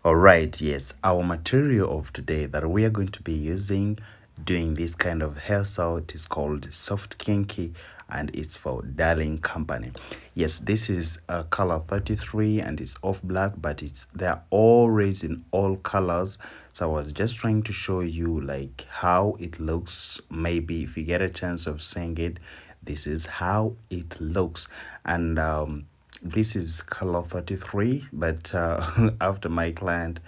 All right, yes, our material of today that we are going to be using doing this kind of hairstyle, it is called soft kinky and it's for Darling Company. Yes, this is color 33 and it's off black, but they're always in all colors. So I was just trying to show you like how it looks. Maybe if you get a chance of seeing it, this is how it looks. And this is color 33, but after my client,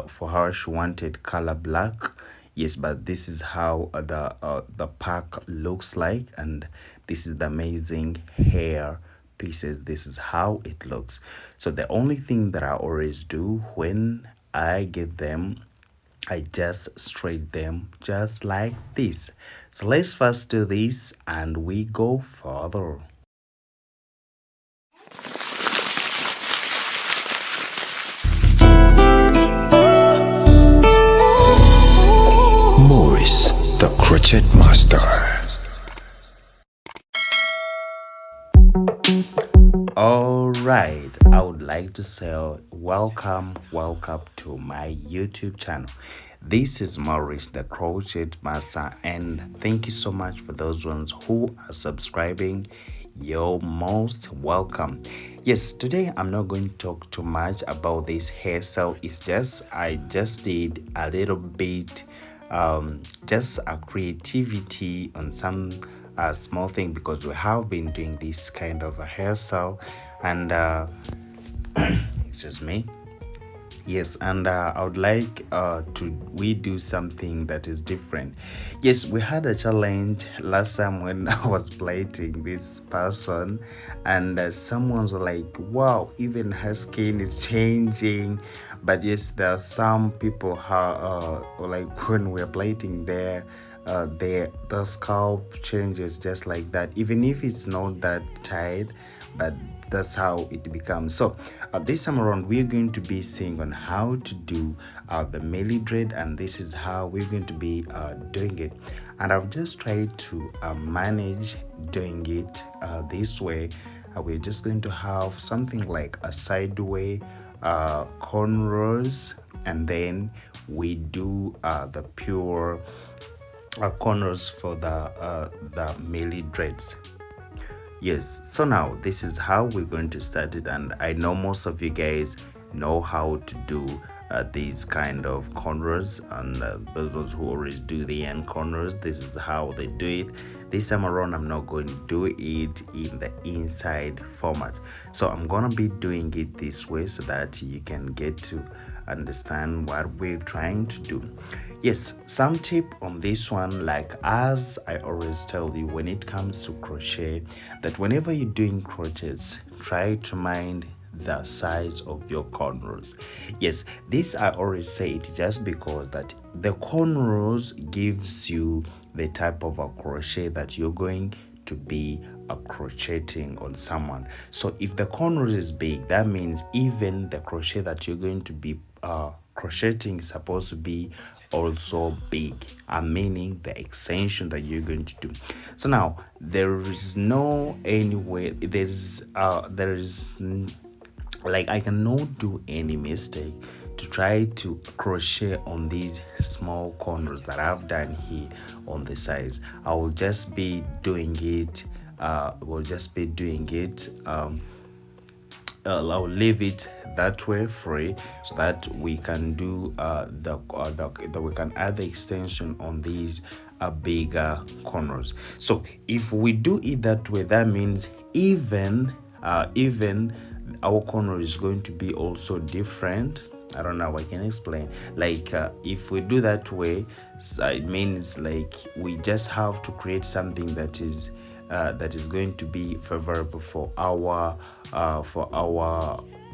for her she wanted color black. Yes, but this is how the pack looks like, and this is the amazing hair pieces. This is how it looks. So the only thing that I always do when I get them, I just straight them just like this. So let's first do this and we go further. Morris, the Crochet Master. All right, I would like to say welcome to my YouTube channel. This is Maurice the Crochet Master, and thank you so much for those ones who are subscribing. You're most welcome. Yes, today I'm not going to talk too much about this hairstyle. It's just I just did a little bit just a creativity on some small thing, because we have been doing this kind of a hairstyle and excuse me. Yes, and I would like to we do something that is different. Yes, we had a challenge last time when I was plating this person, and someone's like, "Wow, even her skin is changing." But yes, there are some people how like when we're plating there. The scalp changes just like that, even if it's not that tight, but that's how it becomes. So this time around we're going to be seeing on how to do the melee dread, and this is how we're going to be doing it. And I've just tried to manage doing it this way. We're just going to have something like a sideway cornrows, and then we do the pure corners for the melee dreads. Yes, so now this is how we're going to start it, and I know most of you guys know how to do these kind of corners, and those who always do the end corners, this is how they do it. This time around I'm not going to do it in the inside format, so I'm gonna be doing it this way so that you can get to understand what we're trying to do. Yes, some tip on this one, like as I always tell you when it comes to crochet, that whenever you're doing crochets, try to mind the size of your cornrows. Yes, this I always say it just because that the cornrows gives you the type of a crochet that you're going to be crocheting on someone. So if the corner is big, that means even the crochet that you're going to be crocheting is supposed to be also big, meaning the extension that you're going to do. So now there is no any way, like I cannot do any mistake to try to crochet on these small corners that I've done here on the sides. I will just be doing it I'll leave it that way free so that we can do we can add the extension on these bigger corners. So if we do it that way, that means even our corner is going to be also different. I don't know how I can explain. Like if we do that way, so it means like we just have to create something that is going to be favorable for our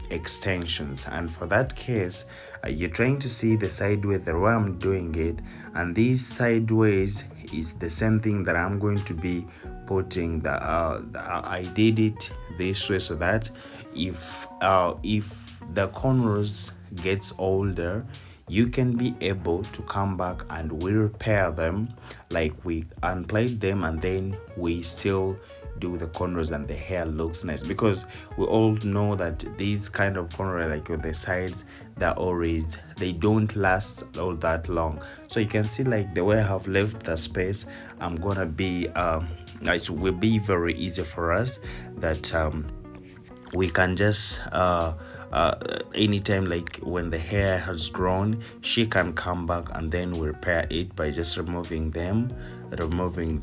extensions. And for that case, you're trying to see the sideways the way I'm doing it, and these sideways is the same thing that I'm going to be putting I did it this way so that if the corners gets older, you can be able to come back and we repair them, like we unplate them and then we still do the cornrows and the hair looks nice, because we all know that these kind of cornrow, like with the sides, they don't last all that long. So you can see, like, the way I have left the space, I'm gonna be it will be very easy for us that we can just anytime, like when the hair has grown, she can come back and then we repair it by just removing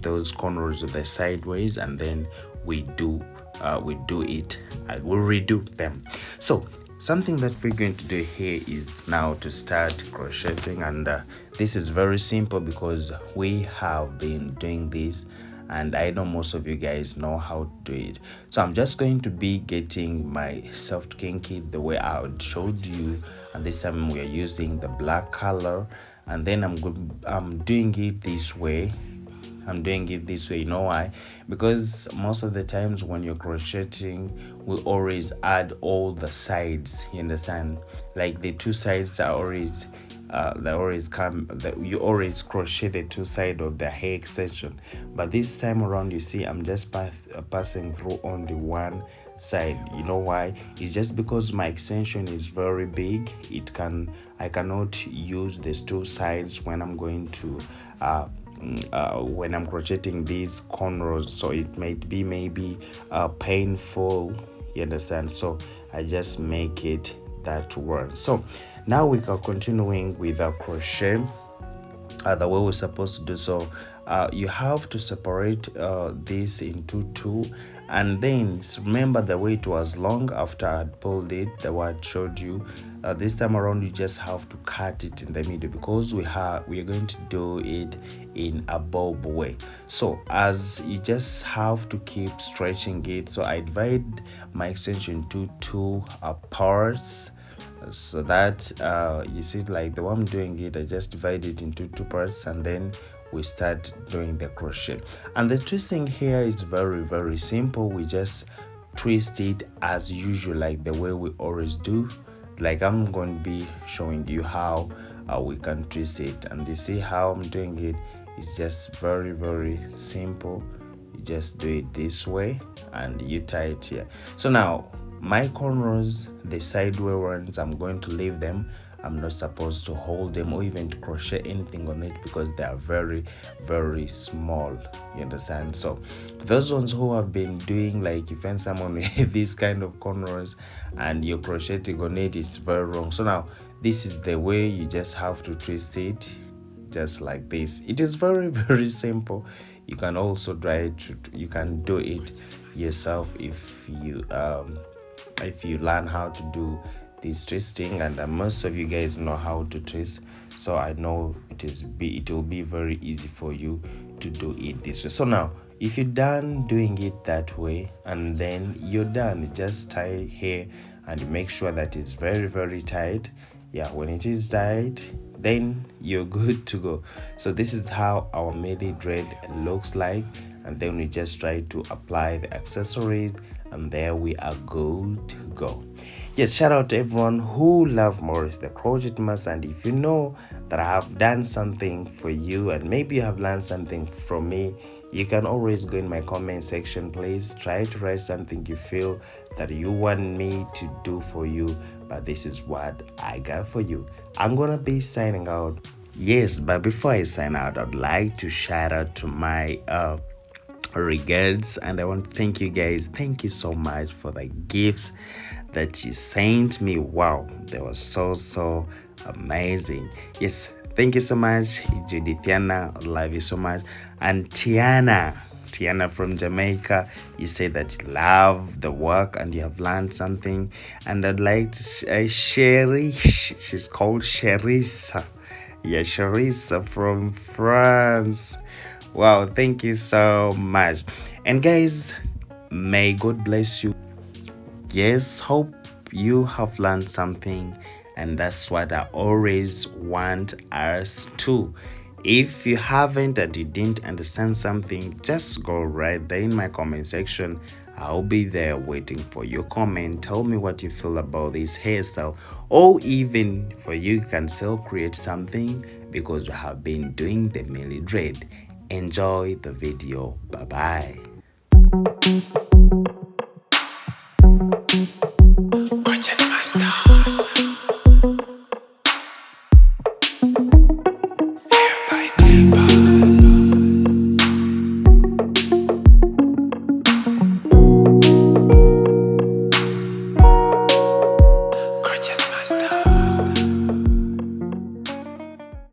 those corners of the sideways, and then we do it, we redo them. So something that we're going to do here is now to start crocheting, and this is very simple because we have been doing this, and I know most of you guys know how to do it. So I'm just going to be getting my soft kinky the way I showed you, and this time we are using the black color, and then I'm doing it this way. You know why? Because most of the times when you're crocheting, we always add all the sides, you understand? Like the two sides are always you always crochet the two sides of the hair extension, but this time around, you see, I'm just passing through only one side. You know why? It's just because my extension is very big. I cannot use these two sides when I'm going to when I'm crocheting these cornrows, so it might be maybe painful, you understand? So I just make it that word. So now we are continuing with our crochet the way we're supposed to do. So you have to separate this into two, and then remember the way it was long after I had pulled it, the way I showed you. This time around, you just have to cut it in the middle, because we are going to do it in a bob way. So as you just have to keep stretching it. So I divide my extension to two parts, so that you see, like the way I'm doing it, I just divide it into two parts, and then we start doing the crochet. And the twisting here is very, very simple. We just twist it as usual, like the way we always do. Like I'm going to be showing you how we can twist it, and you see how I'm doing it. It's just very, very simple. You just do it this way and you tie it here. So now my cornrows, the sideway ones, I'm going to leave them. I'm not supposed to hold them or even to crochet anything on it, because they are very, very small, you understand? So those ones who have been doing, like, you find someone with this kind of cornrows and you're crocheting on it, it's very wrong. So now this is the way you just have to twist it, just like this. It is very, very simple. You can also you can do it yourself if you learn how to do this twisting, and most of you guys know how to twist, so I know it will be very easy for you to do it this way. So now if you're done doing it that way, and then you're done, just tie here and make sure that it's very, very tight. Yeah, when it is tight, then you're good to go. So this is how our MIDI dread looks like, and then we just try to apply the accessories, and there we are good to go. Yes, shout out to everyone who love Maurice the Crochet Master, and if you know that I have done something for you and maybe you have learned something from me, you can always go in my comment section. Please try to write something you feel that you want me to do for you, but this is what I got for you. I'm gonna be signing out. Yes, but before I sign out, I'd like to shout out to my regards, and I want to thank you guys. Thank you so much for the gifts that you sent me. Wow, they were so amazing. Yes, thank you so much, Judithiana. Love you so much. And Tiana from Jamaica, you say that you love the work and you have learned something. And I'd like to Sherry, she's called Sherissa. Yeah, Sherissa from France. Wow, thank you so much. And guys, may God bless you. Yes, hope you have learned something, and that's what I always want us to. If you haven't and you didn't understand something, just go right there in my comment section. I'll be there waiting for your comment. Tell me what you feel about this hairstyle, or even for you can still create something because you have been doing the MILLIDREADS. Enjoy the video. Bye bye. you.